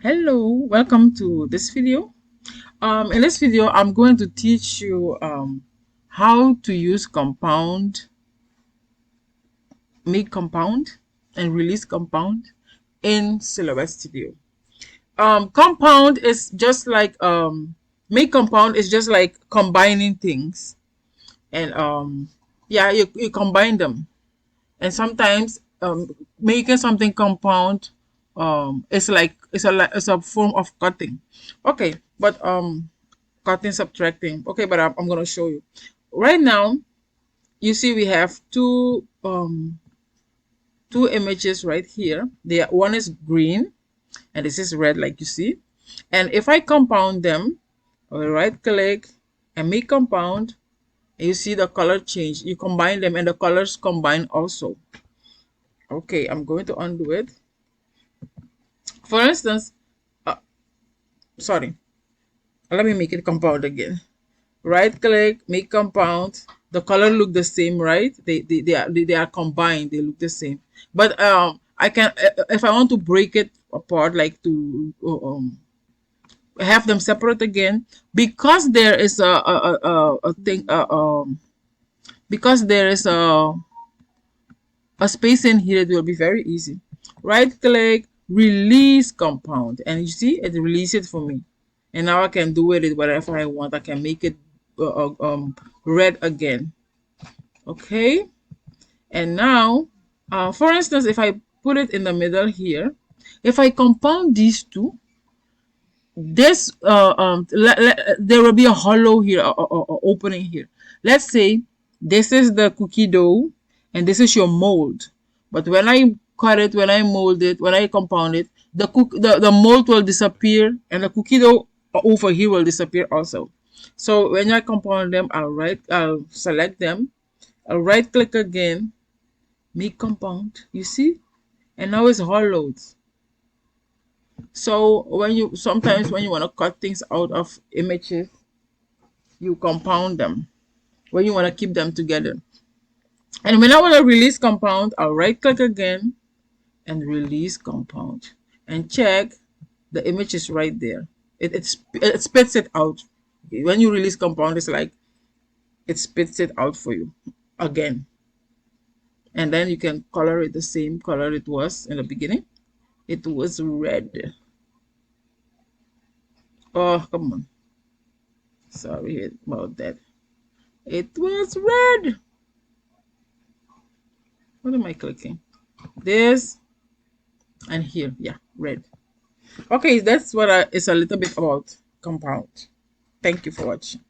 Hello, welcome to this video. In this video, I'm going to teach you how to use compound, make compound, and release compound in Silhouette Studio. Compound is just like make compound is just like combining things, and yeah, you combine them, and sometimes making something compound it's a form of cutting. Okay, but cutting, subtracting. Okay, but I'm gonna show you right now. You see we have two images right here. One is green and this is red, like you see. And if I compound them, I will right click and make compound, and you see the color change. You combine them and the colors combine also. Okay, I'm going to undo it. For instance, uh, sorry, let me make it compound again. Right click, make compound. The color look the same, right? They are combined. They look the same. But I can if I want to break it apart, like to have them separate again, because there is a thing because there is a space in here, it will be very easy. Right click, release compound, and you see it release it for me. And now I can do with it whatever I want. I can make it red again. Okay, and now for instance, if I put it in the middle here, if I compound these two, this there will be a hollow here, opening here. Let's say this is the cookie dough and this is your mold, but when I cut it, when I mold it, when I compound it, the mold will disappear and the cookie dough over here will disappear also. So when I compound them, I'll select them, I'll right click again, make compound, you see, and now it's hollowed. So sometimes when you want to cut things out of images, you compound them when you want to keep them together. And when I want to release compound, I'll right click again and release compound and check the image is right there. It spits it out. When you release compound, it's like it spits it out for you again. And then you can color it the same color it was in the beginning. It was red. Oh, come on. Sorry about that. It was red. What am I clicking? This and here. Yeah, red. Okay, that's what it's a little bit about compound. Thank you for watching.